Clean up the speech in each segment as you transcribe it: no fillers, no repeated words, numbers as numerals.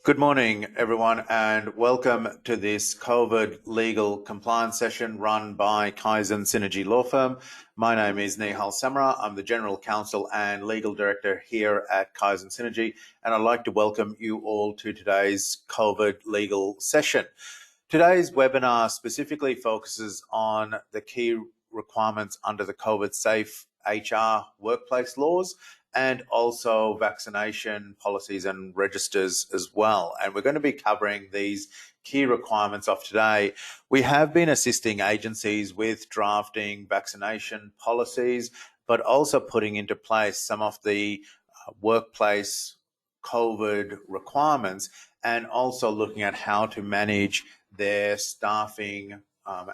Good morning, everyone, and welcome to this COVID legal compliance session run by Kaizen Synergy Law Firm. My name is Nihal Samara. I'm the General Counsel and Legal Director here at Kaizen Synergy, and I'd like to welcome you all to today's COVID legal session. Today's webinar specifically focuses on the key requirements under the COVID Safe HR workplace laws and also vaccination policies and registers as well. And we're going to be covering these key requirements of today. We have been assisting agencies with drafting vaccination policies, but also putting into place some of the workplace COVID requirements and also looking at how to manage their staffing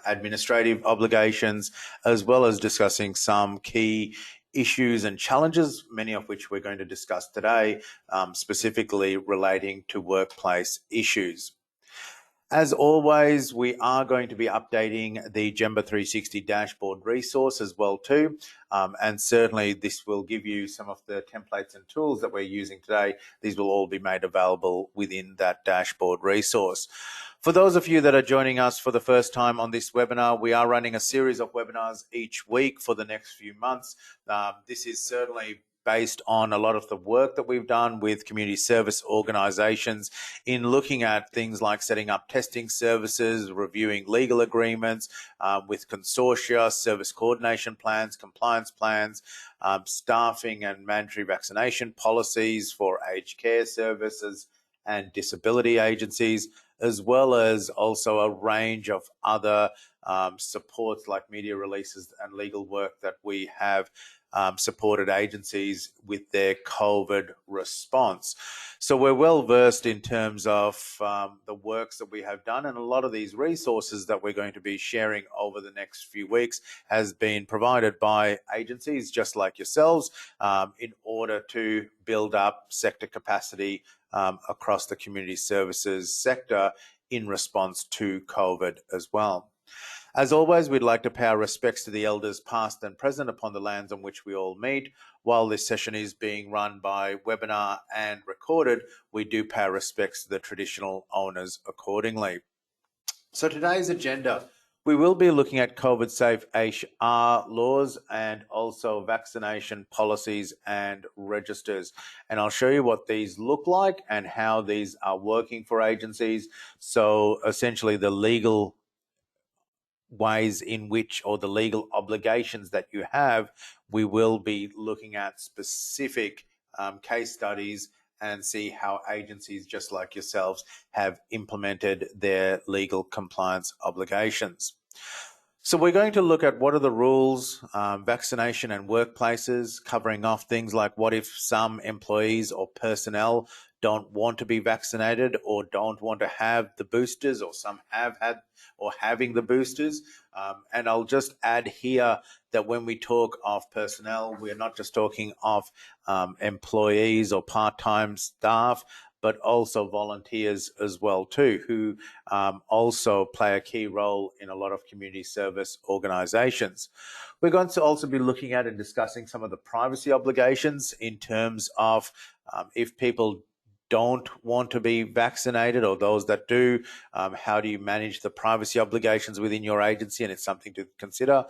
administrative obligations, as well as discussing some key issues and challenges, many of which we're going to discuss today, specifically relating to workplace issues. As always, we are going to be updating the Gemba 360 dashboard resource as well too, and certainly this will give you some of the templates and tools that we're using today. These will all be made available within that dashboard resource. For those of you that are joining us for the first time on this webinar, we are running a series of webinars each week for the next few months. This is certainly based on a lot of the work that we've done with community service organisations in looking at things like setting up testing services, reviewing legal agreements with consortia, service coordination plans, compliance plans, staffing and mandatory vaccination policies for aged care services and disability agencies, as well as also a range of other supports like media releases and legal work that we have supported agencies with their COVID response. So we're well versed in terms of the works that we have done, and a lot of these resources that we're going to be sharing over the next few weeks has been provided by agencies just like yourselves in order to build up sector capacity across the community services sector in response to COVID as well. As always, we'd like to pay our respects to the elders past and present upon the lands on which we all meet. While this session is being run by webinar and recorded, we do pay our respects to the traditional owners accordingly. So today's agenda, we will be looking at COVID safe HR laws and also vaccination policies and registers. And I'll show you what these look like and how these are working for agencies. So essentially the legal ways in which, or the legal obligations that you have, we will be looking at specific case studies and see how agencies just like yourselves have implemented their legal compliance obligations. So we're going to look at what are the rules, vaccination and workplaces, covering off things like what if some employees or personnel don't want to be vaccinated or don't want to have the boosters, or some have had or having the boosters. And I'll just add here that when we talk of personnel, we're not just talking of employees or part-time staff, but also volunteers as well too, who also play a key role in a lot of community service organisations. We're going to also be looking at and discussing some of the privacy obligations in terms of if people don't want to be vaccinated, or those that do, how do you manage the privacy obligations within your agency? And it's something to consider.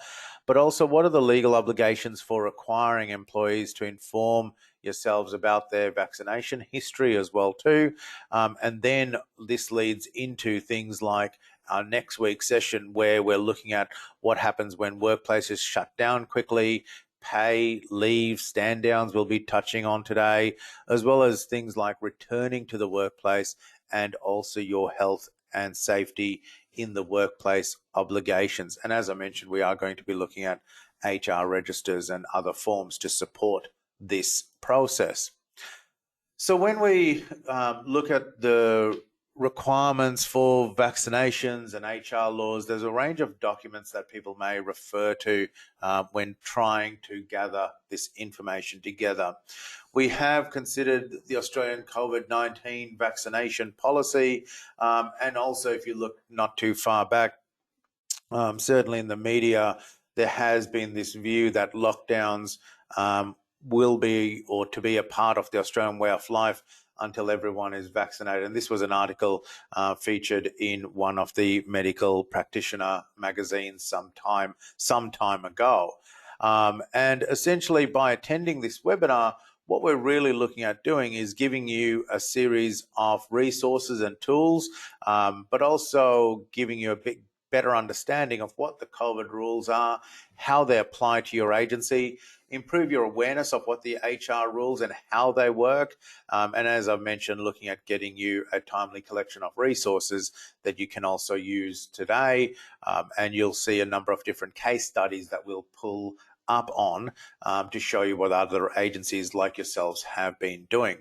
But also, what are the legal obligations for requiring employees to inform yourselves about their vaccination history as well too? And then this leads into things like our next week's session, where we're looking at what happens when workplaces shut down quickly, pay, leave, stand downs we'll be touching on today, as well as things like returning to the workplace and also your health and safety in the workplace obligations. And as I mentioned, we are going to be looking at HR registers and other forms to support this process. So when we look at the requirements for vaccinations and HR laws, there's a range of documents that people may refer to when trying to gather this information together. We have considered the Australian COVID-19 vaccination policy, and also if you look not too far back, certainly in the media, there has been this view that lockdowns will be or to be a part of the Australian way of life until everyone is vaccinated. And this was an article featured in one of the medical practitioner magazines some time ago. And essentially, by attending this webinar, what we're really looking at doing is giving you a series of resources and tools, but also giving you a bit better understanding of what the COVID rules are, how they apply to your agency, improve your awareness of what the HR rules and how they work, and as I've mentioned, looking at getting you a timely collection of resources that you can also use today, and you'll see a number of different case studies that we'll pull up on to show you what other agencies like yourselves have been doing.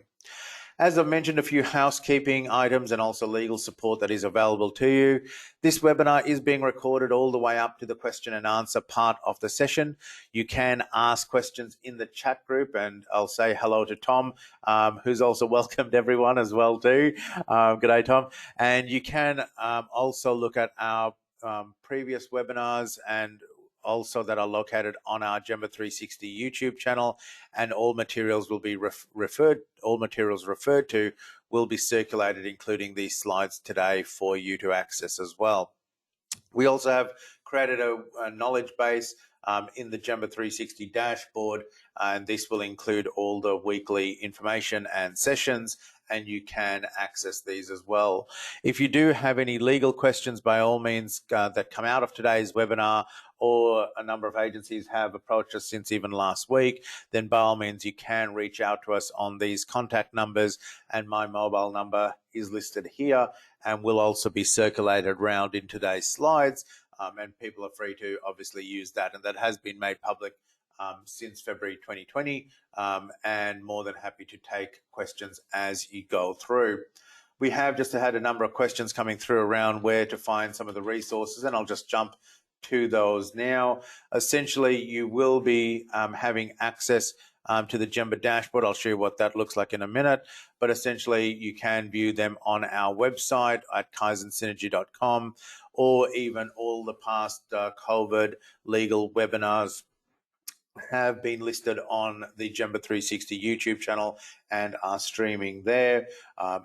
As I've mentioned, a few housekeeping items and also legal support that is available to you. This webinar is being recorded all the way up to the question and answer part of the session. You can ask questions in the chat group, and I'll say hello to Tom, who's also welcomed everyone as well too. Good day, Tom. And you can also look at our previous webinars and also that are located on our Gemba 360 YouTube channel, and all materials will be referred to will be circulated, including these slides today for you to access as well. We also have created a knowledge base in the Gemba 360 dashboard, and this will include all the weekly information and sessions, and you can access these as well. If you do have any legal questions, by all means, that come out of today's webinar, or a number of agencies have approached us since even last week, then by all means you can reach out to us on these contact numbers, and my mobile number is listed here and will also be circulated around in today's slides, and people are free to obviously use that, and that has been made public since February 2020, and more than happy to take questions as you go through. We have just had a number of questions coming through around where to find some of the resources, and I'll just jump to those now. Essentially, you will be having access to the Gemba dashboard. I'll show you what that looks like in a minute, but essentially you can view them on our website at kaizensynergy.com, or even all the past COVID legal webinars have been listed on the Gemba 360 YouTube channel and are streaming there.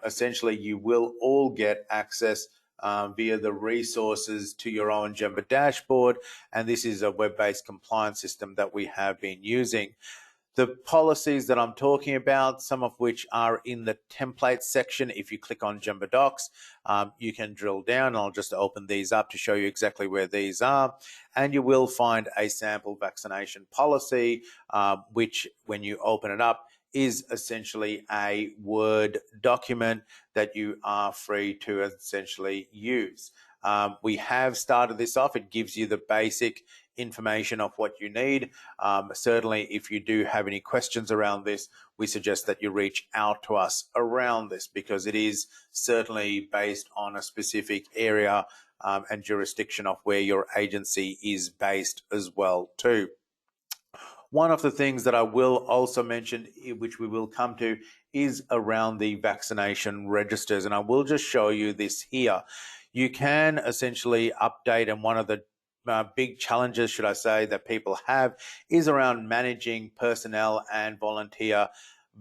Essentially, you will all get access via the resources to your own Gemba dashboard, and this is a web-based compliance system that we have been using. The policies that I'm talking about, some of which are in the template section. If you click on Gemba Docs, you can drill down. I'll just open these up to show you exactly where these are. And you will find a sample vaccination policy, which when you open it up is essentially a Word document that you are free to essentially use. We have started this off. It gives you the basic information of what you need. Certainly, if you do have any questions around this, we suggest that you reach out to us around this, because it is certainly based on a specific area and jurisdiction of where your agency is based as well too. One of the things that I will also mention, which we will come to, is around the vaccination registers, and I will just show you this here. You can essentially update, and one of the big challenges, should I say, that people have is around managing personnel and volunteer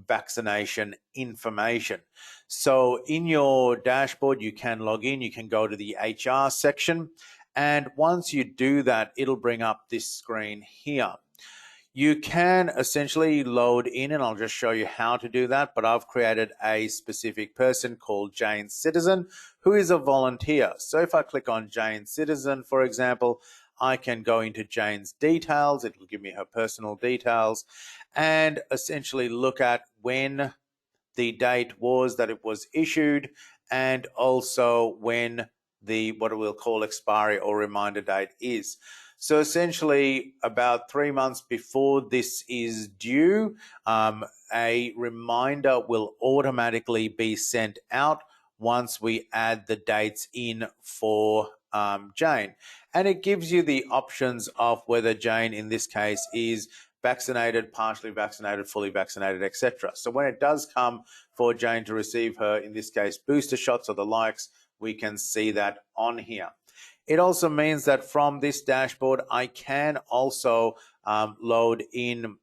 vaccination information. So in your dashboard, you can log in, you can go to the HR section, and once you do that, it'll bring up this screen here. You can essentially load in, and I'll just show you how to do that, but I've created a specific person called Jane Citizen, who is a volunteer. So if I click on Jane Citizen, for example, I can go into Jane's details. It will give me her personal details, and essentially look at when the date was that it was issued, and also when the what we'll call expiry or reminder date is. So essentially, about 3 months before this is due, a reminder will automatically be sent out once we add the dates in for Jane. And it gives you the options of whether Jane, in this case, is vaccinated, partially vaccinated, fully vaccinated, etc. So when it does come for Jane to receive her, in this case, booster shots or the likes, we can see that on here. It also means that from this dashboard, I can also load in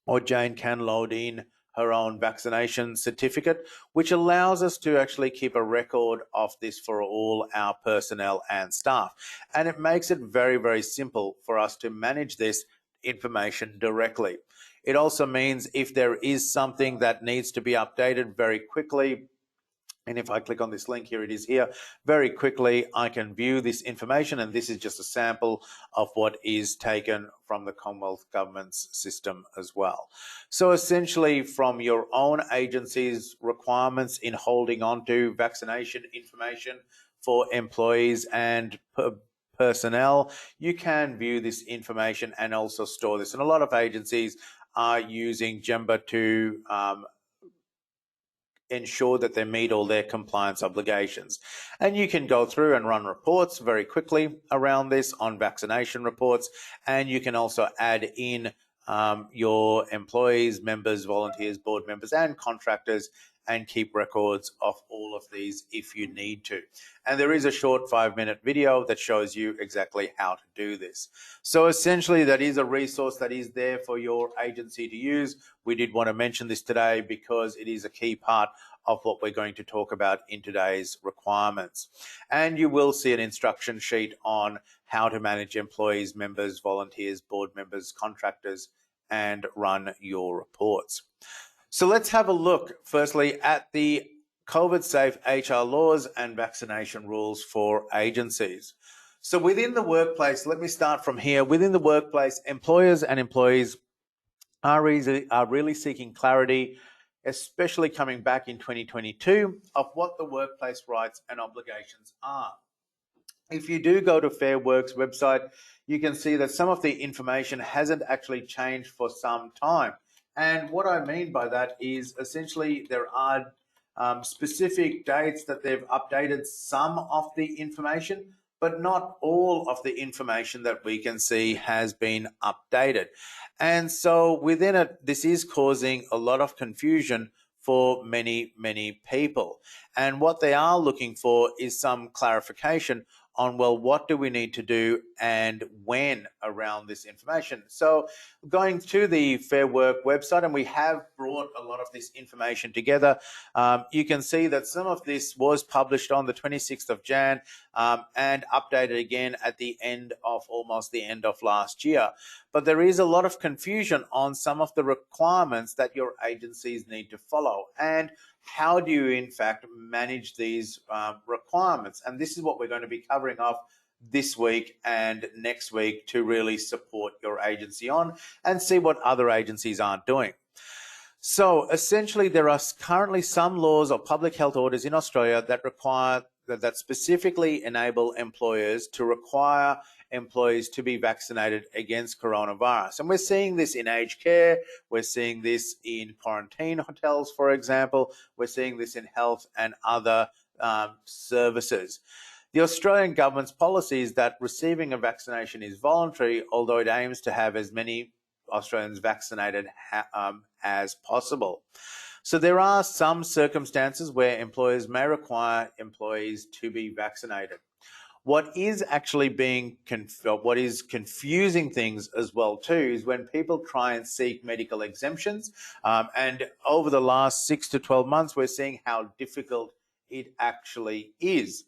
or Jane can load in her own vaccination certificate, which allows us to actually keep a record of this for all our personnel and staff. And it makes it very, very simple for us to manage this information directly. It also means if there is something that needs to be updated very quickly, and if I click on this link here, it is here, very quickly I can view this information, and this is just a sample of what is taken from the Commonwealth Government's system as well. So essentially from your own agency's requirements in holding on to vaccination information for employees and personnel, you can view this information and also store this. And a lot of agencies are using Gemba to ensure that they meet all their compliance obligations. And you can go through and run reports very quickly around this on vaccination reports, and you can also add in your employees, members, volunteers, board members, and contractors, and keep records of all of these if you need to. And there is a short 5-minute video that shows you exactly how to do this. So essentially that is a resource that is there for your agency to use. We did want to mention this today because it is a key part of what we're going to talk about in today's requirements. And you will see an instruction sheet on how to manage employees, members, volunteers, board members, contractors, and run your reports. So let's have a look firstly at the COVID safe HR laws and vaccination rules for agencies. So within the workplace, let me start from here. Within the workplace, employers and employees are really seeking clarity, especially coming back in 2022, of what the workplace rights and obligations are. If you do go to Fair Work's website, you can see that some of the information hasn't actually changed for some time. And what I mean by that is essentially there are specific dates that they've updated some of the information, but not all of the information that we can see has been updated. And so within it, this is causing a lot of confusion for many, many people. And what they are looking for is some clarification on, well, what do we need to do and when around this information. So going to the Fair Work website, and we have brought a lot of this information together, you can see that some of this was published on the 26th of Jan and updated again at the end of almost the end of last year. But there is a lot of confusion on some of the requirements that your agencies need to follow. And how do you, in fact, manage these requirements? And this is what we're going to be covering off this week and next week to really support your agency on and see what other agencies aren't doing. So essentially, there are currently some laws or public health orders in Australia that require that specifically enable employers to require employees to be vaccinated against coronavirus. And we're seeing this in aged care, we're seeing this in quarantine hotels, for example, we're seeing this in health and other services. The Australian government's policy is that receiving a vaccination is voluntary, although it aims to have as many Australians vaccinated as possible. So there are some circumstances where employers may require employees to be vaccinated. What is actually what is confusing things as well too is when people try and seek medical exemptions. And over the last 6 to 12 months, we're seeing how difficult it actually is.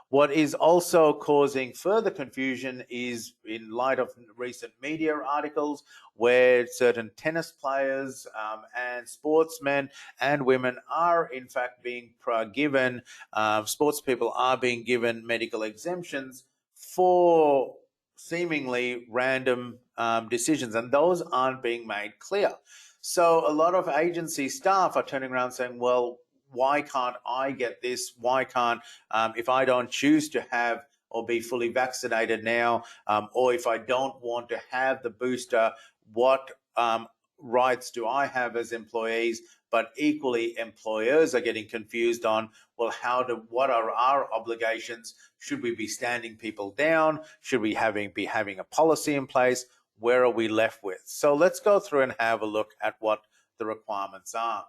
What is also causing further confusion is in light of recent media articles where certain tennis players and sportsmen and women are in fact being given, sports people are being given medical exemptions for seemingly random decisions, and those aren't being made clear. So a lot of agency staff are turning around saying, well, why can't I get this? Why can't, if I don't choose to have or be fully vaccinated now, or if I don't want to have the booster, what rights do I have as employees? But equally, employers are getting confused on, well, what are our obligations? Should we be standing people down? Should we be having a policy in place? Where are we left with? So let's go through and have a look at what the requirements are.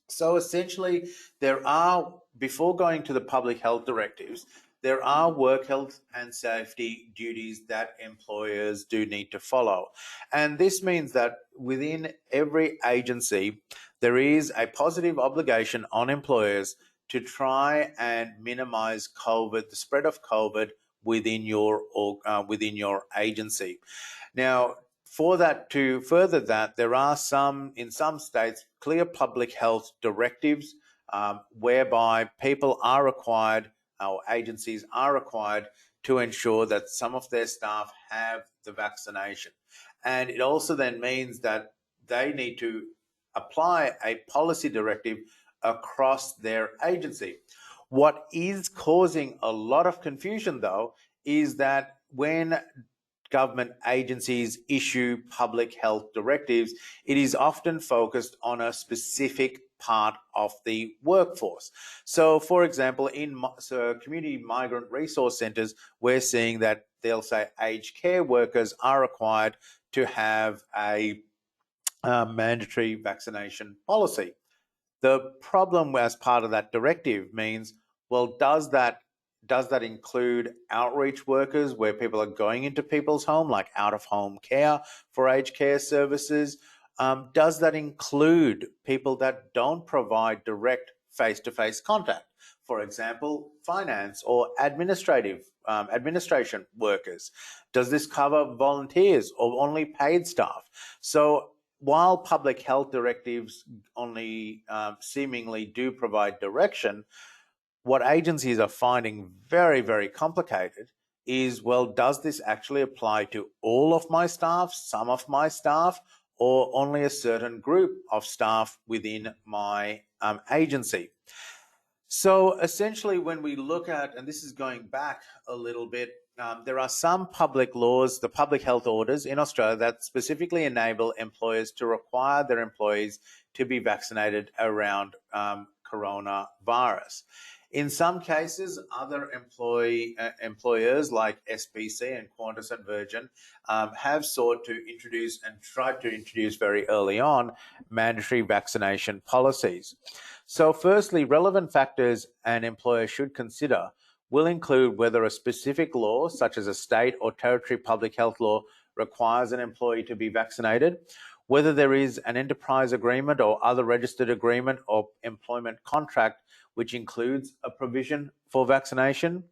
So essentially, there are, before going to the public health directives, there are work health and safety duties that employers do need to follow. And this means that within every agency, there is a positive obligation on employers to try and minimize COVID, the spread of COVID within your agency. Now, for that, to further that, there are in some states, clear public health directives whereby people are required, or agencies are required, to ensure that some of their staff have the vaccination. And it also then means that they need to apply a policy directive across their agency. What is causing a lot of confusion, though, is that when government agencies issue public health directives, it is often focused on a specific part of the workforce. So, for example, in community migrant resource centres, we're seeing that they'll say aged care workers are required to have a mandatory vaccination policy. The problem as part of that directive means, well, does that include outreach workers where people are going into people's home, like out-of-home care for aged care services? Does that include people that don't provide direct face-to-face contact? For example, finance or administration workers. Does this cover volunteers or only paid staff? So while public health directives only seemingly do provide direction, what agencies are finding very, very complicated is, well, does this actually apply to all of my staff, some of my staff, or only a certain group of staff within my agency? So essentially, when we look at, and this is going back a little bit, there are some public laws, the public health orders in Australia, that specifically enable employers to require their employees to be vaccinated around coronavirus. In some cases, other employers like SPC and Qantas and Virgin have sought to introduce and tried to introduce very early on mandatory vaccination policies. So firstly, relevant factors an employer should consider will include whether a specific law, such as a state or territory public health law, requires an employee to be vaccinated, whether there is an enterprise agreement or other registered agreement or employment contract which includes a provision for vaccination,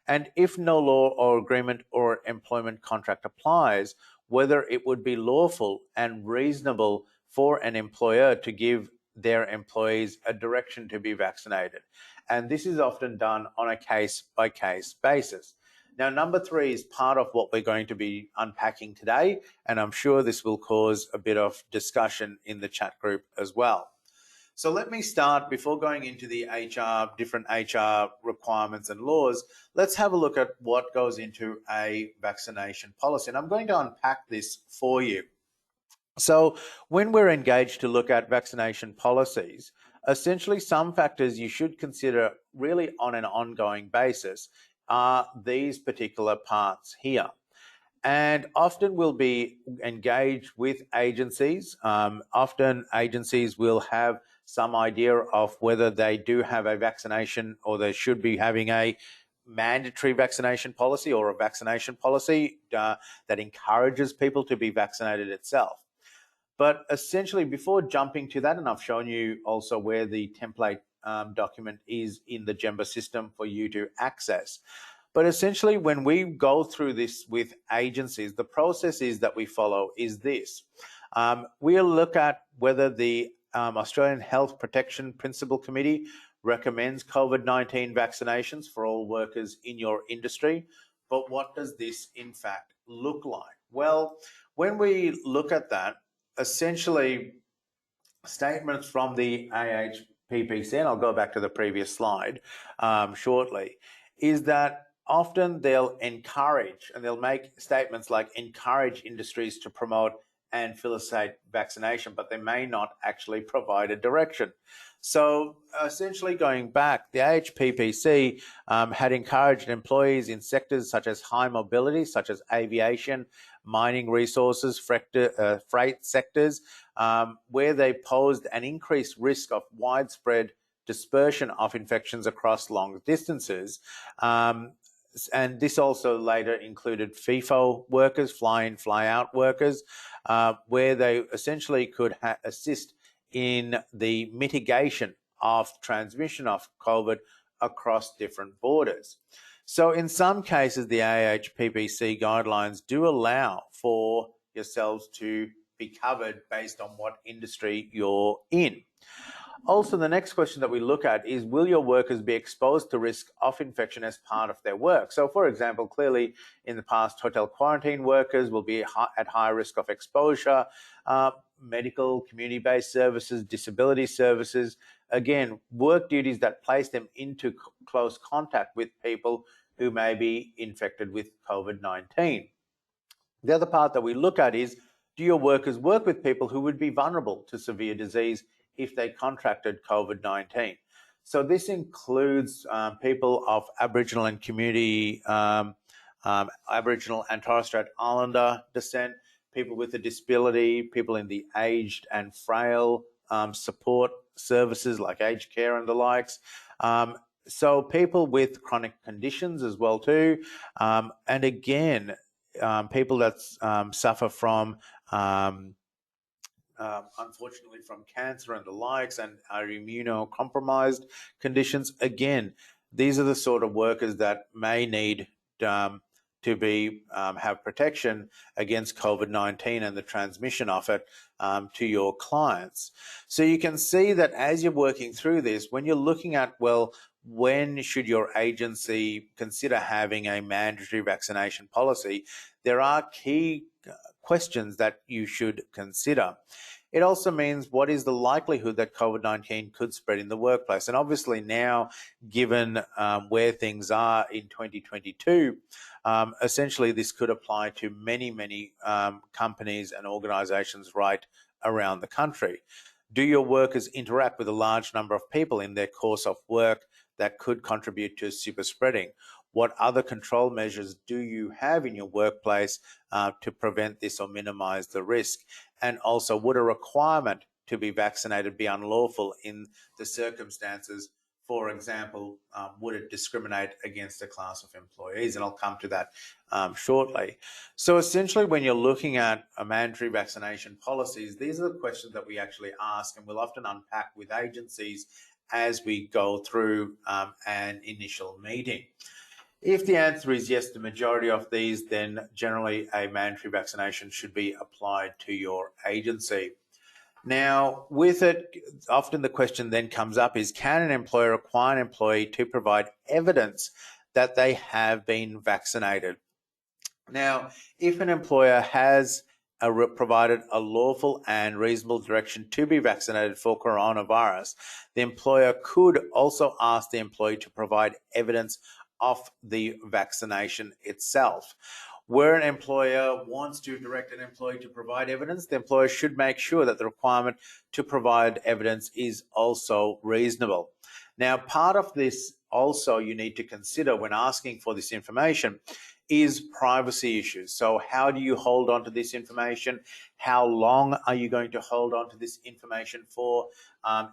and if no law or agreement or employment contract applies, whether it would be lawful and reasonable for an employer to give their employees a direction to be vaccinated. And this is often done on a case-by-case basis. Now, number 3 is part of what we're going to be unpacking today, and I'm sure this will cause a bit of discussion in the chat group as well. So let me start, before going into the different HR requirements and laws, let's have a look at what goes into a vaccination policy. And I'm going to unpack this for you. So when we're engaged to look at vaccination policies, essentially some factors you should consider really on an ongoing basis are these particular parts here. And often we'll be engaged with agencies. Often agencies will have some idea of whether they do have a vaccination or they should be having a mandatory vaccination policy or a vaccination policy that encourages people to be vaccinated itself. But essentially, before jumping to that, and I've shown you also where the template document is in the GEMBA system for you to access. But essentially, when we go through this with agencies, the process is that we follow is this. We'll look at whether the Australian Health Protection Principal Committee recommends COVID-19 vaccinations for all workers in your industry. But what does this in fact look like? Well, when we look at that, essentially statements from the AHPPC, and I'll go back to the previous slide shortly, is that often they'll encourage, and they'll make statements like encourage industries to promote and facilitate vaccination, but they may not actually provide a direction. So essentially going back, the AHPPC had encouraged employees in sectors such as high mobility, such as aviation, mining resources, freight sectors, where they posed an increased risk of widespread dispersion of infections across long distances. And this also later included FIFO workers, fly-in, fly-out workers, where they essentially could assist in the mitigation of transmission of COVID across different borders. So in some cases, the AHPPC guidelines do allow for yourselves to be covered based on what industry you're in. Also, the next question that we look at is, will your workers be exposed to risk of infection as part of their work? So, for example, clearly in the past, hotel quarantine workers will be at high risk of exposure. Medical, community-based services, disability services, again, work duties that place them into close contact with people who may be infected with COVID-19. The other part that we look at is, do your workers work with people who would be vulnerable to severe disease if they contracted COVID-19? So this includes people of Aboriginal and community, Aboriginal and Torres Strait Islander descent, people with a disability, people in the aged and frail support services like aged care and the likes. So people with chronic conditions as well too. And again, people that suffer from unfortunately from cancer and the likes and are immunocompromised conditions. Again, these are the sort of workers that may need to be have protection against COVID-19 and the transmission of it to your clients. So you can see that as you're working through this, when you're looking at, well, when should your agency consider having a mandatory vaccination policy, there are key questions that you should consider. It also means, what is the likelihood that COVID-19 could spread in the workplace? And obviously now, given where things are in 2022, essentially this could apply to many companies and organizations right around the country. Do your workers interact with a large number of people in their course of work that could contribute to super spreading? What other control measures do you have in your workplace to prevent this or minimize the risk? And also, would a requirement to be vaccinated be unlawful in the circumstances? For example, would it discriminate against a class of employees? And I'll come to that shortly. So essentially, when you're looking at a mandatory vaccination policies, these are the questions that we actually ask, and we'll often unpack with agencies as we go through an initial meeting. If the answer is yes, the majority of these, then generally a mandatory vaccination should be applied to your agency. Now, with it, often the question then comes up is, can an employer require an employee to provide evidence that they have been vaccinated? Now, if an employer has provided a lawful and reasonable direction to be vaccinated for coronavirus, the employer could also ask the employee to provide evidence of the vaccination itself. Where an employer wants to direct an employee to provide evidence, the employer should make sure that the requirement to provide evidence is also reasonable. Now, part of this also you need to consider when asking for this information is privacy issues. So how do you hold on to this information? How long are you going to hold on to this information for?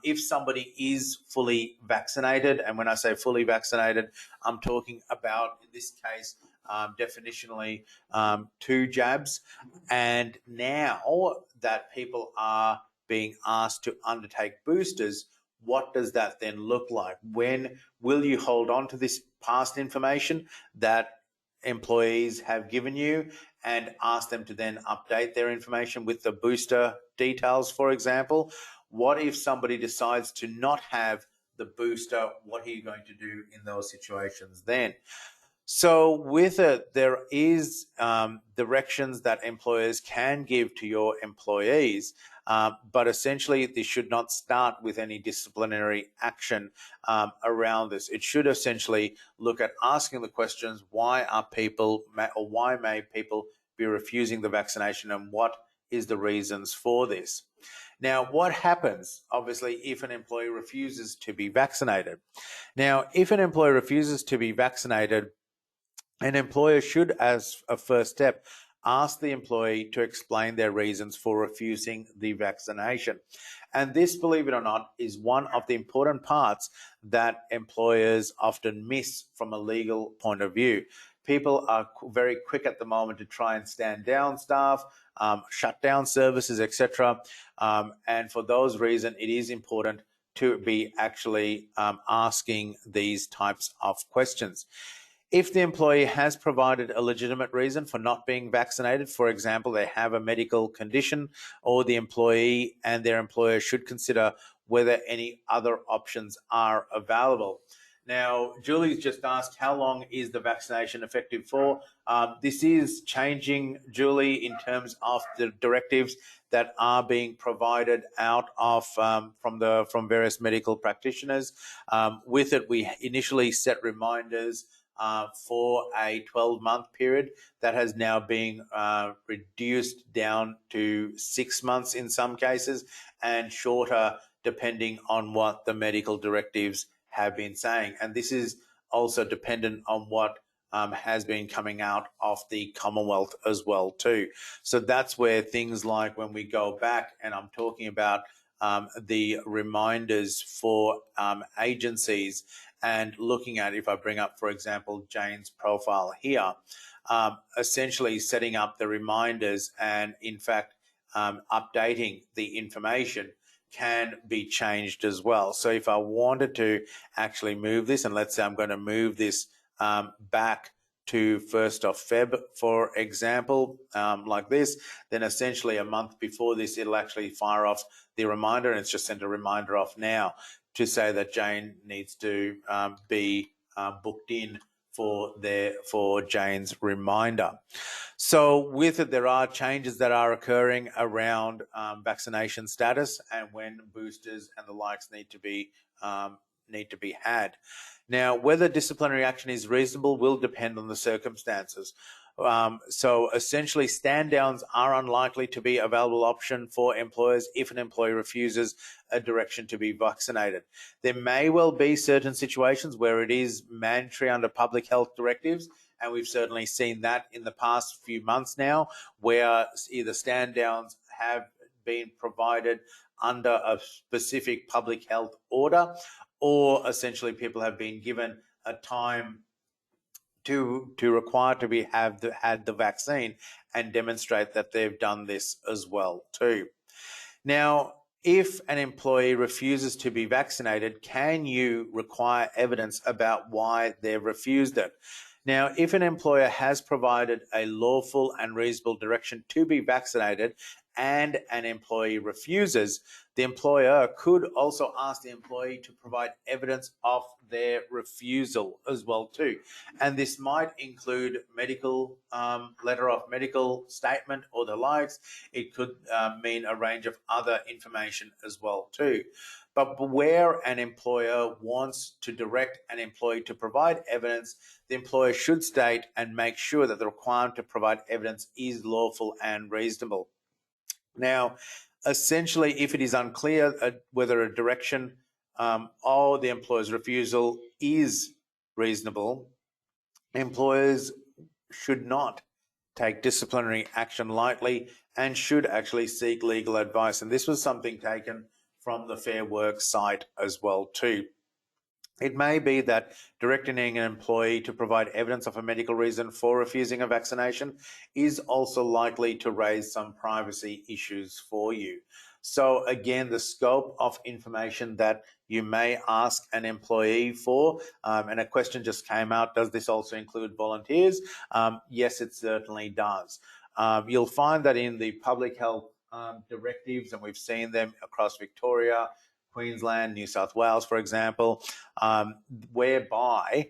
If somebody is fully vaccinated, and when I say fully vaccinated, I'm talking about, in this case, definitionally 2 jabs. And now that people are being asked to undertake boosters, what does that then look like? When will you hold on to this past information that employees have given you and ask them to then update their information with the booster details, for example? What if somebody decides to not have the booster? What are you going to do in those situations then? So with it, there is directions that employers can give to your employees, but essentially this should not start with any disciplinary action around this. It should essentially look at asking the questions, why are people, or why may people be refusing the vaccination, and what is the reasons for this? Now, what happens, obviously, if an employee refuses to be vaccinated? Now, if an employee refuses to be vaccinated, an employer should, as a first step, ask the employee to explain their reasons for refusing the vaccination. And this, believe it or not, is one of the important parts that employers often miss from a legal point of view. People are very quick at the moment to try and stand down staff, shut down services, etc. And for those reasons, it is important to be actually asking these types of questions. If the employee has provided a legitimate reason for not being vaccinated, for example, they have a medical condition, or the employee and their employer should consider whether any other options are available. Now, Julie's just asked, how long is the vaccination effective for? This is changing, Julie, in terms of the directives that are being provided out of from various medical practitioners. With it, we initially set reminders for a 12-month period that has now been reduced down to 6 months in some cases, and shorter depending on what the medical directives have been saying. And this is also dependent on what has been coming out of the Commonwealth as well too. So that's where things like when we go back, and I'm talking about the reminders for agencies, and looking at, if I bring up, for example, Jane's profile here, essentially setting up the reminders and, in fact, updating the information can be changed as well. So if I wanted to actually move this, and let's say I'm going to move this back to 1st of Feb, for example, like this, then essentially a month before this, it'll actually fire off the reminder, and it's just sent a reminder off now to say that Jane needs to be booked in for Jane's reminder. So with it, there are changes that are occurring around vaccination status and when boosters and the likes need to be had. Now, whether disciplinary action is reasonable will depend on the circumstances. So essentially, stand downs are unlikely to be a valuable option for employers if an employee refuses a direction to be vaccinated. There may well be certain situations where it is mandatory under public health directives, and we've certainly seen that in the past few months now, where either stand downs have been provided under a specific public health order, or essentially people have been given a time to require to be had the vaccine and demonstrate that they've done this as well too. Now, if an employee refuses to be vaccinated, can you require evidence about why they've refused it? Now, if an employer has provided a lawful and reasonable direction to be vaccinated and an employee refuses, the employer could also ask the employee to provide evidence of their refusal as well too. And this might include medical letter of medical statement or the likes. It could mean a range of other information as well too. But where an employer wants to direct an employee to provide evidence, the employer should state and make sure that the requirement to provide evidence is lawful and reasonable. Now, essentially, if it is unclear whether a direction or the employer's refusal is reasonable, employers should not take disciplinary action lightly and should actually seek legal advice. And this was something taken from the Fair Work site as well too. It may be that directing an employee to provide evidence of a medical reason for refusing a vaccination is also likely to raise some privacy issues for you. So again, the scope of information that you may ask an employee for, and a question just came out, does this also include volunteers? Yes, it certainly does. You'll find that in the public health directives, and we've seen them across Victoria, Queensland, New South Wales, for example, whereby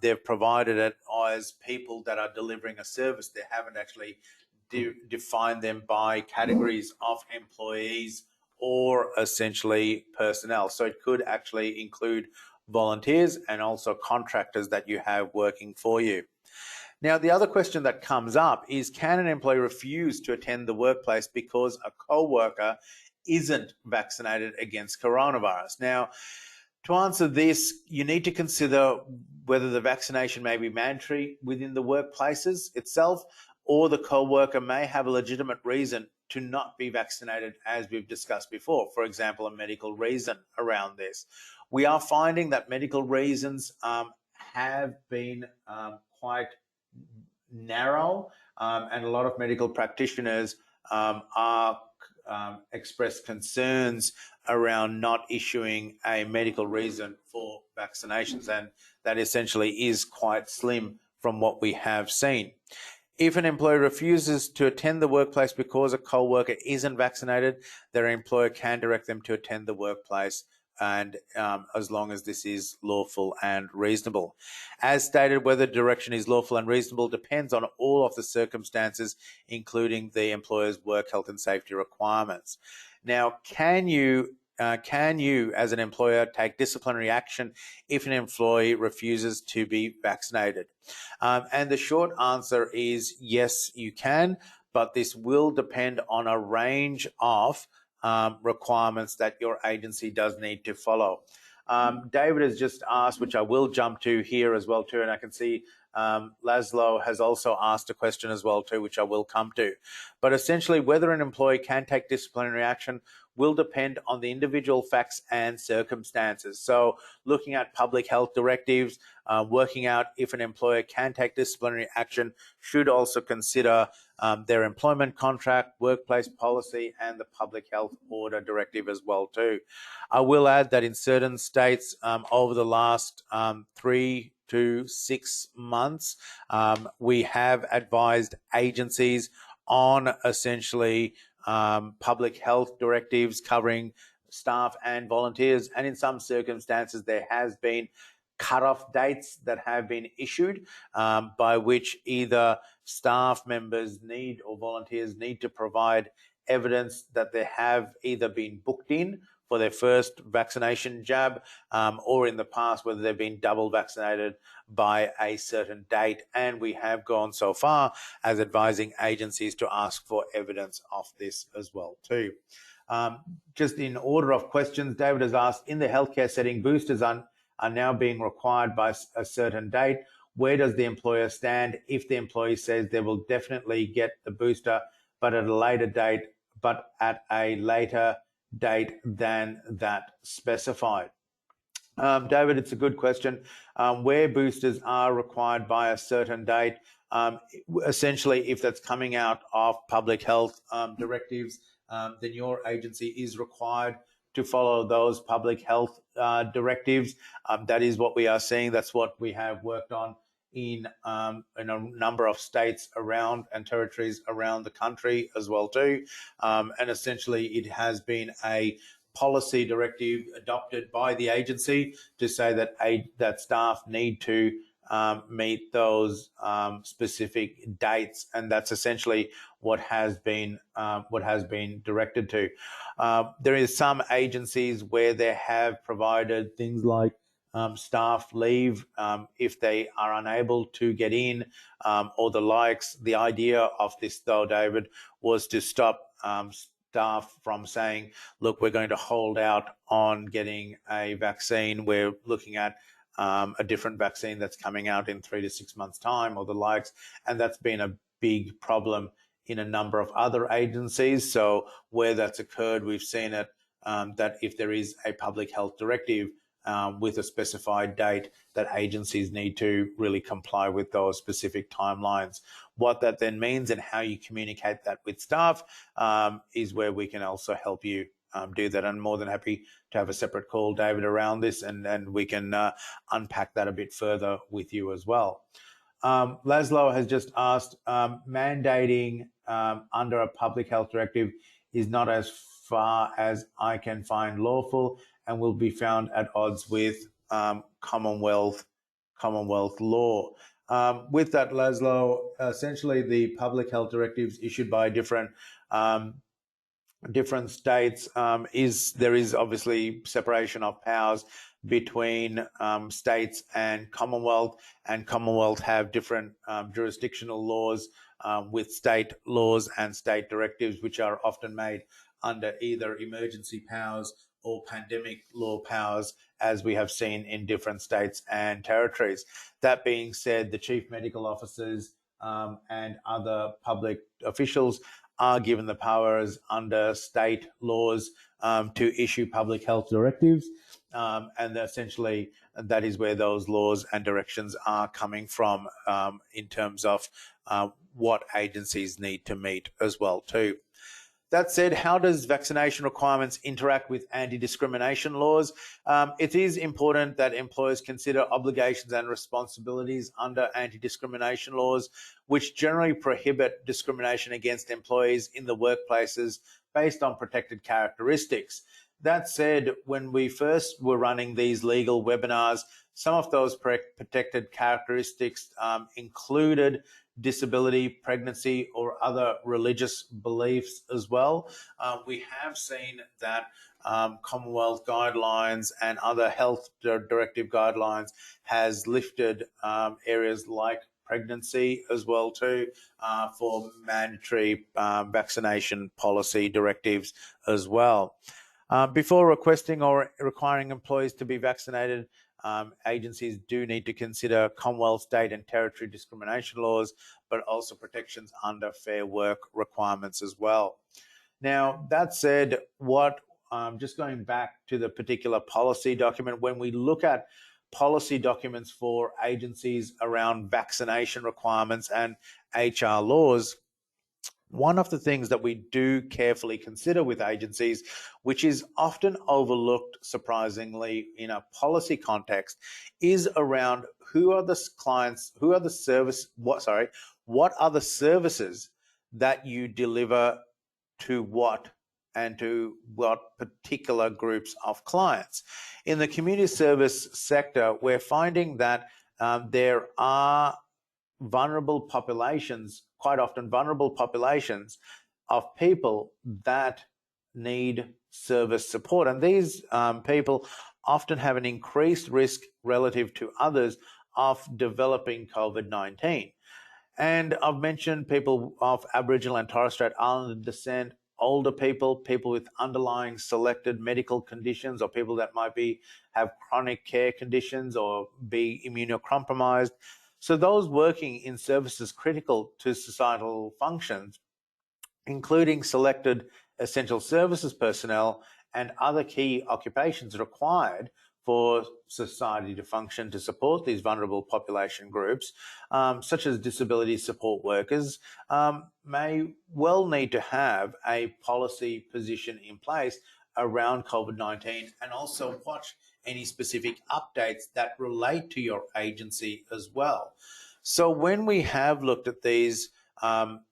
they've provided it as people that are delivering a service. They haven't actually defined them by categories of employees or essentially personnel. So it could actually include volunteers and also contractors that you have working for you. Now, the other question that comes up is, can an employee refuse to attend the workplace because a co-worker isn't vaccinated against coronavirus? Now, to answer this, you need to consider whether the vaccination may be mandatory within the workplaces itself, or the co-worker may have a legitimate reason to not be vaccinated, as we've discussed before, for example, a medical reason around this. We are finding that medical reasons have been quite narrow, and a lot of medical practitioners are express concerns around not issuing a medical reason for vaccinations, and that essentially is quite slim from what we have seen. If an employee refuses to attend the workplace because a co-worker isn't vaccinated, their employer can direct them to attend the workplace, and as long as this is lawful and reasonable. As stated, whether direction is lawful and reasonable depends on all of the circumstances, including the employer's work health and safety requirements. Now, can you, as an employer, take disciplinary action if an employee refuses to be vaccinated? And the short answer is yes, you can, but this will depend on a range of requirements that your agency does need to follow. David has just asked, which I will jump to here as well too, and I can see Laszlo has also asked a question as well too, which I will come to. But essentially, whether an employee can take disciplinary action will depend on the individual facts and circumstances. So looking at public health directives, working out if an employer can take disciplinary action should also consider their employment contract, workplace policy, and the public health order directive as well too. I will add that in certain states over the last 3 to 6 months, we have advised agencies on essentially public health directives covering staff and volunteers, and in some circumstances there has been cut-off dates that have been issued by which either staff members need or volunteers need to provide evidence that they have either been booked in for their first vaccination jab or in the past whether they've been double vaccinated by a certain date. And we have gone so far as advising agencies to ask for evidence of this as well too. Just in order of questions, David has asked, in the healthcare setting, boosters are now being required by a certain date. Where does the employer stand if the employee says they will definitely get the booster, but at a later date than that specified? David, it's a good question. Where boosters are required by a certain date, essentially if that's coming out of public health directives, then your agency is required to follow those public health directives. That is what we are seeing. That's what we have worked on in a number of states around and territories around the country as well too. And essentially it has been a policy directive adopted by the agency to say that staff need to meet those specific dates, and that's essentially what has been directed to. There is some agencies where they have provided things like staff leave if they are unable to get in or the likes. The idea of this, though, David, was to stop staff from saying, look, we're going to hold out on getting a vaccine. We're looking at a different vaccine that's coming out in 3 to 6 months' time or the likes. And that's been a big problem in a number of other agencies. So where that's occurred, we've seen it that if there is a public health directive with a specified date, that agencies need to really comply with those specific timelines. What that then means and how you communicate that with staff is where we can also help you do that. I'm more than happy to have a separate call, David, around this, and we can unpack that a bit further with you as well. Laszlo has just asked, mandating under a public health directive is not as far as I can find lawful and will be found at odds with Commonwealth law. With that, Laszlo, essentially the public health directives issued by different states there is obviously separation of powers between states and Commonwealth have different jurisdictional laws with state laws and state directives, which are often made under either emergency powers or pandemic law powers, as we have seen in different states and territories. That being said, the chief medical officers and other public officials are given the powers under state laws to issue public health directives. And essentially, that is where those laws and directions are coming from in terms of what agencies need to meet as well too. That said, how does vaccination requirements interact with anti-discrimination laws? It is important that employers consider obligations and responsibilities under anti-discrimination laws, which generally prohibit discrimination against employees in the workplaces based on protected characteristics. That said, when we first were running these legal webinars, some of those protected characteristics included disability, pregnancy, or other religious beliefs as well. We have seen that Commonwealth guidelines and other health directive guidelines has lifted areas like pregnancy as well too for mandatory vaccination policy directives as well. Before requesting or requiring employees to be vaccinated, agencies do need to consider Commonwealth, state and territory discrimination laws, but also protections under Fair Work requirements as well. Now, that said, just going back to the particular policy document, when we look at policy documents for agencies around vaccination requirements and HR laws, one of the things that we do carefully consider with agencies, which is often overlooked surprisingly in a policy context, is around who are the clients, what are the services that you deliver to what and to what particular groups of clients. In the community service sector, we're finding that there are vulnerable populations, quite often vulnerable populations of people that need service support. And these people often have an increased risk relative to others of developing COVID-19. And I've mentioned people of Aboriginal and Torres Strait Islander descent, older people, people with underlying selected medical conditions, or people that might have chronic care conditions or be immunocompromised. So those working in services critical to societal functions, including selected essential services personnel and other key occupations required for society to function to support these vulnerable population groups, such as disability support workers, may well need to have a policy position in place around COVID-19 and also watch any specific updates that relate to your agency as well. So when we have looked at these,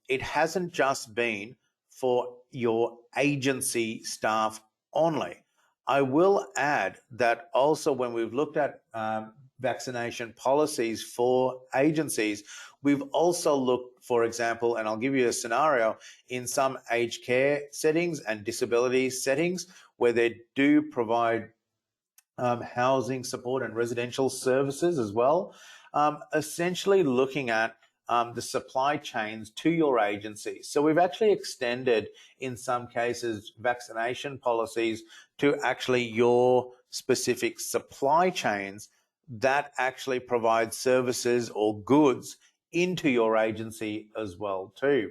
it hasn't just been for your agency staff only. I will add that also when we've looked at vaccination policies for agencies, we've also looked, for example, and I'll give you a scenario, in some aged care settings and disability settings where they do provide housing support and residential services as well, essentially looking at the supply chains to your agency. So we've actually extended, in some cases, vaccination policies to actually your specific supply chains that actually provide services or goods into your agency as well too.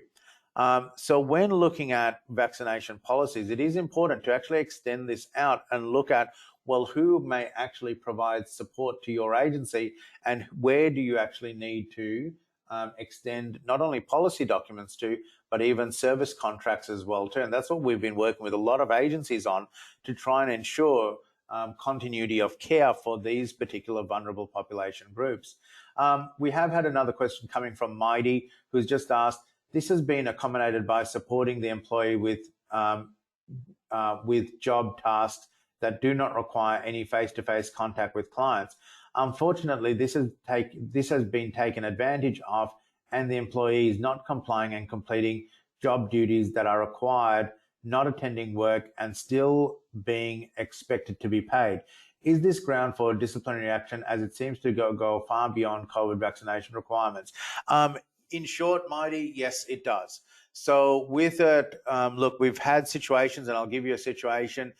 So when looking at vaccination policies, it is important to actually extend this out and look at, well, who may actually provide support to your agency and where do you actually need to extend not only policy documents to, but even service contracts as well too. And that's what we've been working with a lot of agencies on to try and ensure continuity of care for these particular vulnerable population groups. We have had another question coming from Mighty, who's just asked, this has been accommodated by supporting the employee with job tasks that do not require any face-to-face contact with clients. Unfortunately, this has been taken advantage of, and the employee is not complying and completing job duties that are required, not attending work, and still being expected to be paid. Is this ground for disciplinary action, as it seems to go far beyond COVID vaccination requirements? In short, Mighty, yes, it does. So with it, look, we've had situations, and I'll give you a situation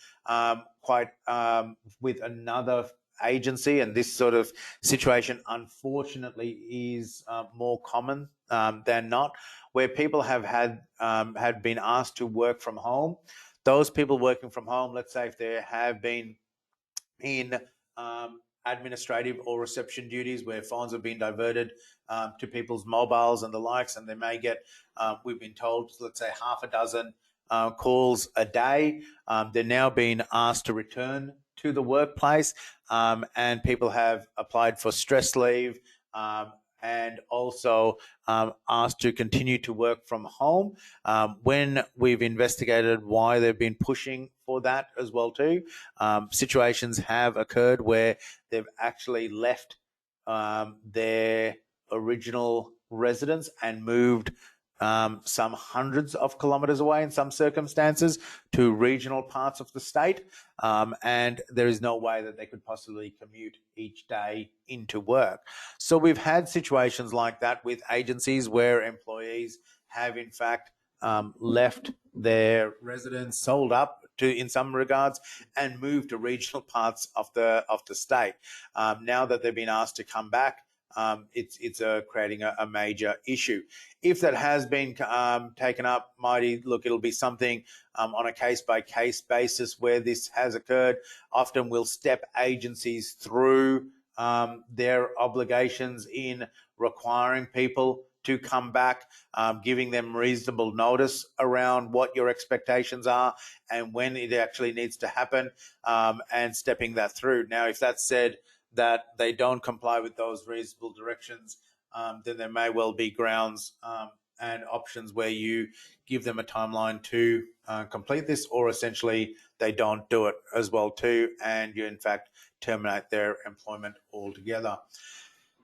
with another agency, and this sort of situation unfortunately is more common than not, where people have had been asked to work from home. Those people working from home, let's say if they have been in administrative or reception duties where phones have been diverted to people's mobiles and the likes, and they may get, we've been told, let's say half a dozen calls a day. They're now being asked to return to the workplace, and people have applied for stress leave, and also asked to continue to work from home. When we've investigated why they've been pushing for that as well too, situations have occurred where they've actually left their original residence and moved some hundreds of kilometres away in some circumstances to regional parts of the state, and there is no way that they could possibly commute each day into work. So we've had situations like that with agencies where employees have in fact left their residence, sold up to, in some regards, and moved to regional parts of the state. Now that they've been asked to come back, it's creating a major issue. If that has been taken up, Mighty, look, it'll be something on a case-by-case basis where this has occurred. Often we'll step agencies through their obligations in requiring people to come back, giving them reasonable notice around what your expectations are and when it actually needs to happen, and stepping that through. Now, if that's said that they don't comply with those reasonable directions, then there may well be grounds and options where you give them a timeline to complete this, or essentially they don't do it as well too, and you in fact terminate their employment altogether.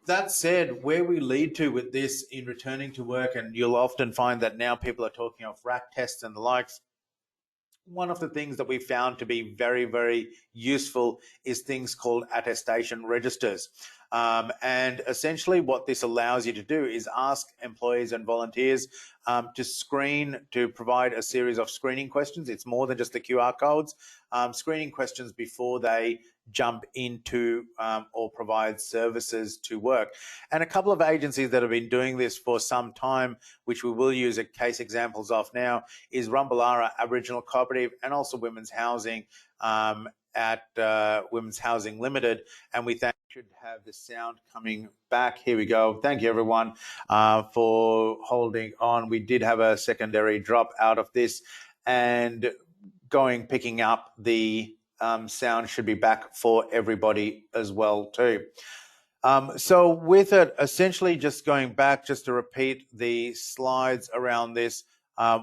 That said, where we lead to with this in returning to work, and you'll often find that now people are talking of RAC tests and the likes, one of the things that we found to be very, very useful is things called attestation registers. And essentially what this allows you to do is ask employees and volunteers to provide a series of screening questions. It's more than just the QR codes, screening questions before they jump into or provide services to work. And a couple of agencies that have been doing this for some time, which we will use case examples of now, is Rumballara Aboriginal Cooperative and also Women's Housing at Women's Housing Limited. And we should have the sound coming back. Here we go. Thank you, everyone, for holding on. We did have a secondary drop out of this, and picking up the sound should be back for everybody as well too. So with it, essentially just going back, just to repeat the slides around this,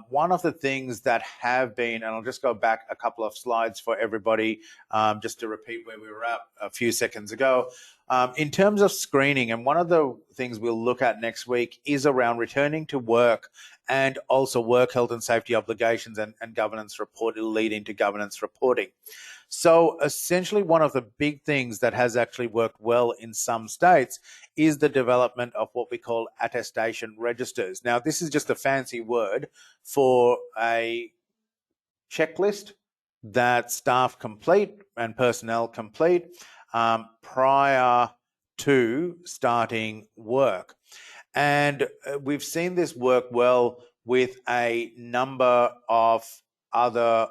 one of the things that have been, and I'll just go back a couple of slides for everybody, just to repeat where we were at a few seconds ago. In terms of screening, and one of the things we'll look at next week is around returning to work and also work health and safety obligations and governance report, leading to governance reporting. So essentially one of the big things that has actually worked well in some states is the development of what we call attestation registers. Now, this is just a fancy word for a checklist that staff complete and personnel complete prior to starting work. And we've seen this work well with a number of other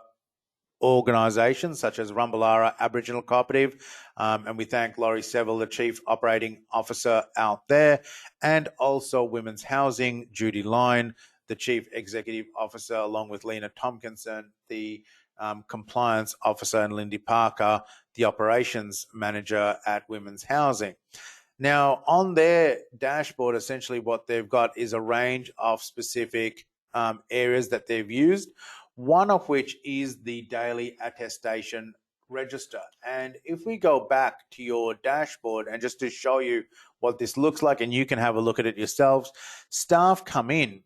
organisations such as Rumballara Aboriginal Cooperative, and we thank Laurie Seville, the Chief Operating Officer out there, and also Women's Housing, Judy Line, the Chief Executive Officer, along with Lena Tompkinson, the Compliance Officer, and Lindy Parker, the Operations Manager at Women's Housing. Now, on their dashboard, essentially what they've got is a range of specific areas that they've used, one of which is the daily attestation register. And if we go back to your dashboard, and just to show you what this looks like, and you can have a look at it yourselves, staff come in,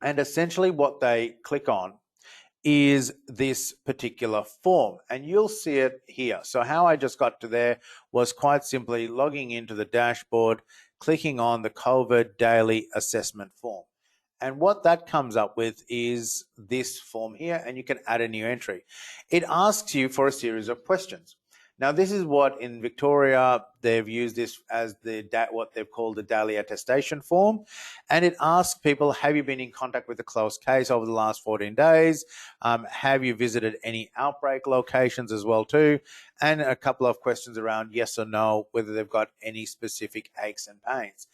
and essentially what they click on is this particular form, and you'll see it here. So how I just got to there was quite simply logging into the dashboard, clicking on the COVID daily assessment form. And what that comes up with is this form here, and you can add a new entry. It asks you for a series of questions. Now, this is what in Victoria they've used this as what they've called the daily attestation form, and it asks people: have you been in contact with a close case over the last 14 days? Have you visited any outbreak locations as well too? And a couple of questions around yes or no, whether they've got any specific aches and pains.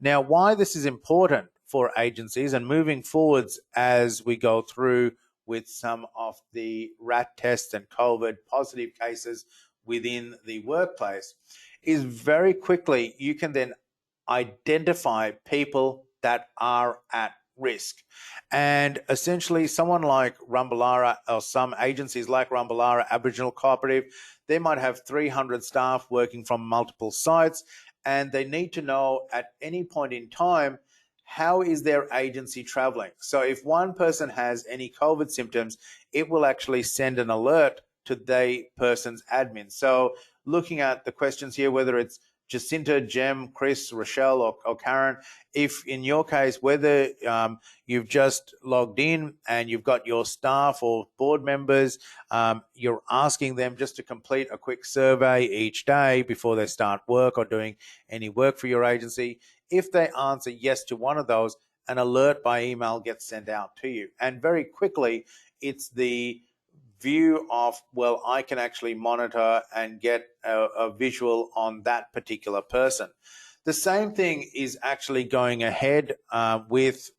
Now, why this is important for agencies and moving forwards as we go through with some of the RAT tests and COVID positive cases within the workplace is very quickly you can then identify people that are at risk. And essentially someone like Rumbalara or some agencies like Rumbalara Aboriginal Cooperative, they might have 300 staff working from multiple sites, and they need to know at any point in time, how is their agency traveling? So if one person has any COVID symptoms, it will actually send an alert to the person's admin. So looking at the questions here, whether it's Jacinta, Jem, Chris, Rochelle, or Karen, if in your case, whether you've just logged in and you've got your staff or board members, you're asking them just to complete a quick survey each day before they start work or doing any work for your agency. If they answer yes to one of those, an alert by email gets sent out to you. And very quickly, it's the view of, well, I can actually monitor and get a visual on that particular person. The same thing is actually going ahead with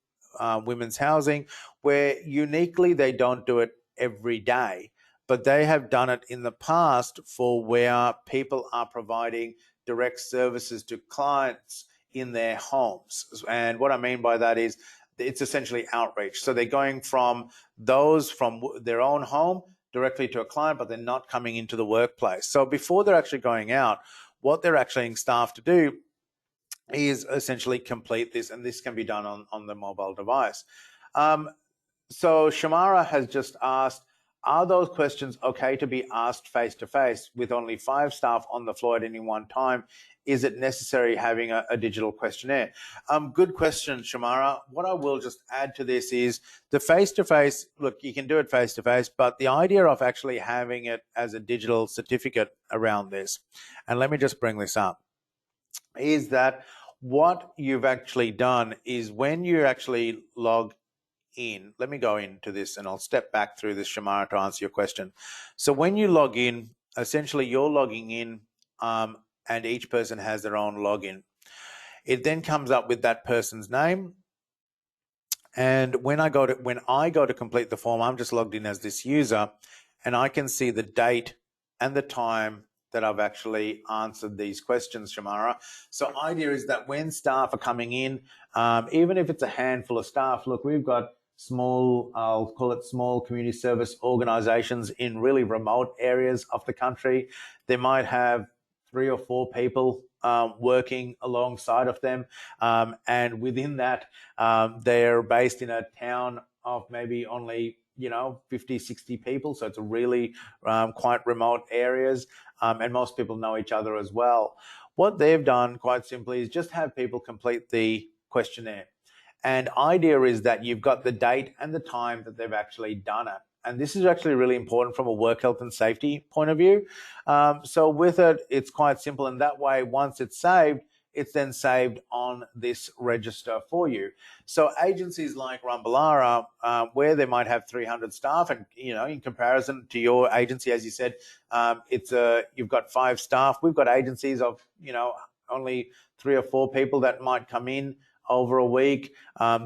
women's housing, where uniquely they don't do it every day, but they have done it in the past for where people are providing direct services to clients in their homes. And what I mean by that is it's essentially outreach. So they're going from those from their own home directly to a client, but they're not coming into the workplace. So before they're actually going out, what they're actually staffed to do is essentially complete this, and this can be done on the mobile device. So Samara has just asked, are those questions okay to be asked face-to-face with only 5 staff on the floor at any one time? Is it necessary having a digital questionnaire? Good question, Samara. What I will just add to this is the face-to-face, look, you can do it face-to-face, but the idea of actually having it as a digital certificate around this, and let me just bring this up, is that what you've actually done is when you actually log in, let me go into this and I'll step back through this, Samara, to answer your question. So when you log in, essentially you're logging in and each person has their own login. It then comes up with that person's name. And when I go to complete the form, I'm just logged in as this user, and I can see the date and the time that I've actually answered these questions, Samara. So idea is that when staff are coming in, even if it's a handful of staff, look, we've got small, I'll call it small community service organizations in really remote areas of the country. They might have 3 or 4 people working alongside of them. And within that, they're based in a town of maybe only 50, 60 people. So it's really quite remote areas. And most people know each other as well. What they've done quite simply is just have people complete the questionnaire. And idea is that you've got the date and the time that they've actually done it. And this is actually really important from a work health and safety point of view. So with it, it's quite simple. And that way, once it's saved, it's then saved on this register for you. So agencies like Rumbalara, where they might have 300 staff, and in comparison to your agency, as you said, you've got 5 staff. We've got agencies of only 3 or 4 people that might come in over a week.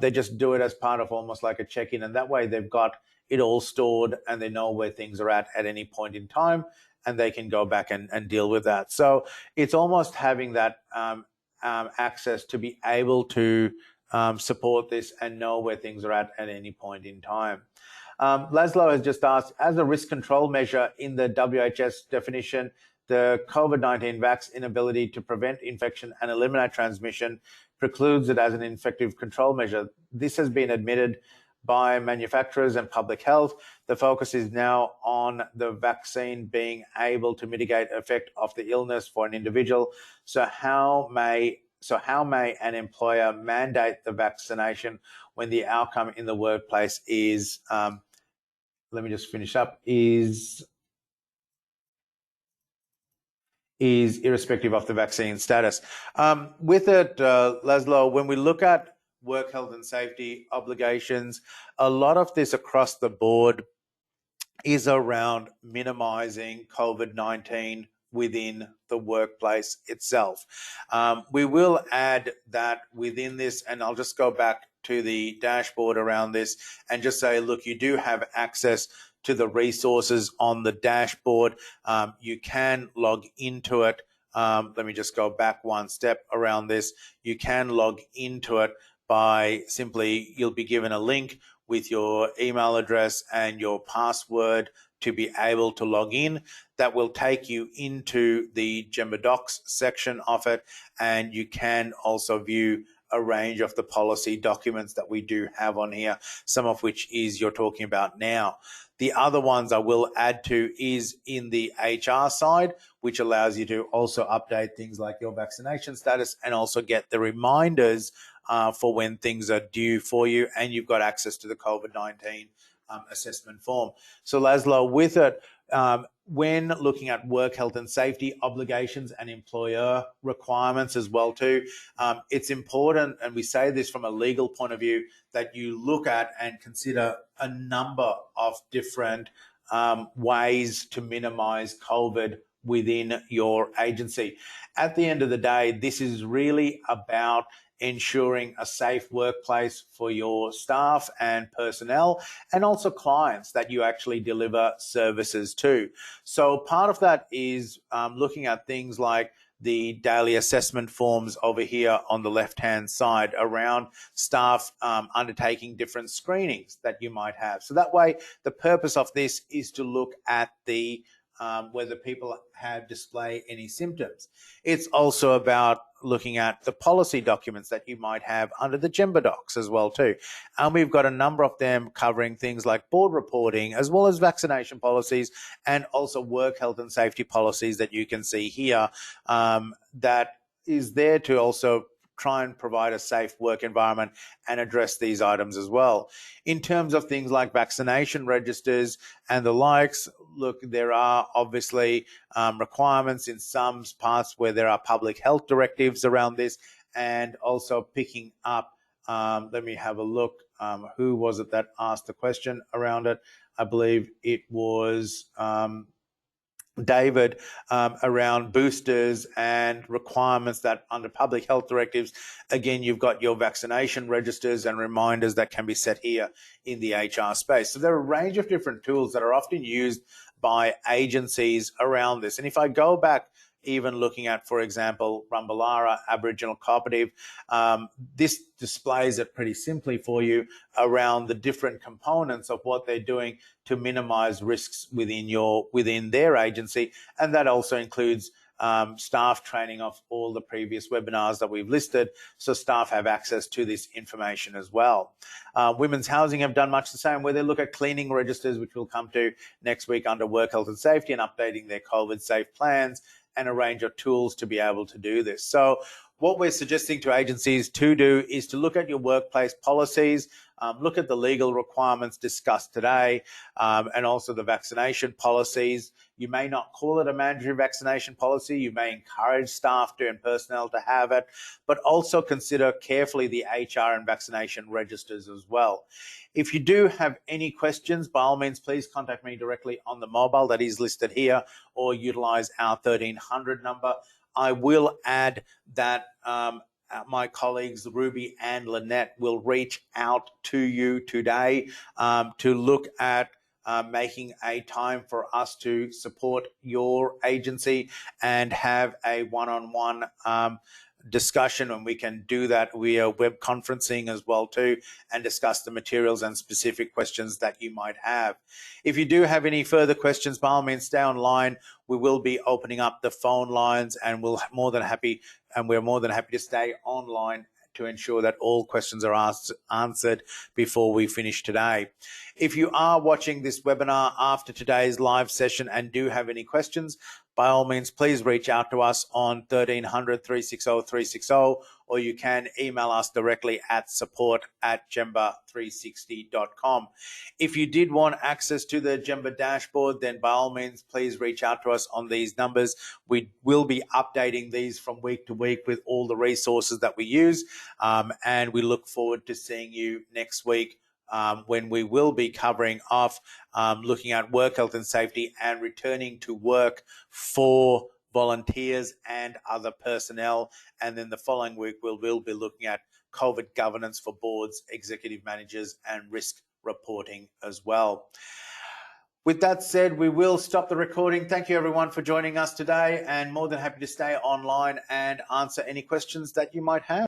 They just do it as part of almost like a check-in, and that way they've got it all stored and they know where things are at any point in time, and they can go back and deal with that. So it's almost having that access to be able to support this and know where things are at any point in time. Laszlo has just asked, as a risk control measure in the WHS definition, the COVID-19 vacc's inability to prevent infection and eliminate transmission precludes it as an effective control measure. This has been admitted by manufacturers and public health. The focus is now on the vaccine being able to mitigate the effect of the illness for an individual. So how may an employer mandate the vaccination when the outcome in the workplace is, let me just finish up, is is irrespective of the vaccine status. With it, Laszlo, when we look at work health and safety obligations, a lot of this across the board is around minimizing COVID-19 within the workplace itself. We will add that within this, and I'll just go back to the dashboard around this and just say, look, you do have access to the resources on the dashboard. You can log into it. Let me just go back one step around this. You can log into it by simply, you'll be given a link with your email address and your password to be able to log in. That will take you into the Gemba Docs section of it, and you can also view a range of the policy documents that we do have on here, some of which is you're talking about now. The other ones I will add to is in the HR side, which allows you to also update things like your vaccination status and also get the reminders for when things are due for you, and you've got access to the COVID-19 assessment form. So Laszlo, with it, when looking at work health and safety obligations and employer requirements as well too, it's important, and we say this from a legal point of view, that you look at and consider a number of different ways to minimize COVID within your agency. At the end of the day, this is really about ensuring a safe workplace for your staff and personnel, and also clients that you actually deliver services to. So part of that is looking at things like the daily assessment forms over here on the left-hand side around staff undertaking different screenings that you might have. So that way, the purpose of this is to look at the whether people have display any symptoms. It's also about looking at the policy documents that you might have under the Gemba Docs as well too. And we've got a number of them covering things like board reporting, as well as vaccination policies, and also work health and safety policies that you can see here, that is there to also try and provide a safe work environment and address these items as well. In terms of things like vaccination registers and the likes, look, there are obviously requirements in some parts where there are public health directives around this, and also picking up, let me have a look, who was it that asked the question around it? I believe it was David, around boosters and requirements that under public health directives, again, you've got your vaccination registers and reminders that can be set here in the HR space. So there are a range of different tools that are often used by agencies around this. And if I go back, even looking at, for example, Rumbalara Aboriginal Cooperative, this displays it pretty simply for you around the different components of what they're doing to minimize risks within their agency. And that also includes staff training of all the previous webinars that we've listed, so staff have access to this information as well. Women's Housing have done much the same, where they look at cleaning registers, which we'll come to next week under Work Health and Safety, and updating their COVID safe plans, and a range of tools to be able to do this. So what we're suggesting to agencies to do is to look at your workplace policies, look at the legal requirements discussed today, and also the vaccination policies. You may not call it a mandatory vaccination policy. You may encourage staff and personnel to have it, but also consider carefully the HR and vaccination registers as well. If you do have any questions, by all means, please contact me directly on the mobile that is listed here, or utilize our 1300 number. I will add that my colleagues Ruby and Lynette will reach out to you today to look at making a time for us to support your agency and have a one-on-one discussion, and we can do that via web conferencing as well too, and discuss the materials and specific questions that you might have. If you do have any further questions, by all means, stay online. We will be opening up the phone lines, and we're more than happy to stay online to ensure that all questions are answered before we finish today. If you are watching this webinar after today's live session and do have any questions, by all means, please reach out to us on 1300 360 360, or you can email us directly at support@gemba360.com. If you did want access to the Gemba dashboard, then by all means, please reach out to us on these numbers. We will be updating these from week to week with all the resources that we use, and we look forward to seeing you next week when we will be covering off looking at work health and safety and returning to work for volunteers and other personnel. And then the following week, we'll be looking at COVID governance for boards, executive managers, and risk reporting as well. With that said, we will stop the recording. Thank you everyone for joining us today, and more than happy to stay online and answer any questions that you might have.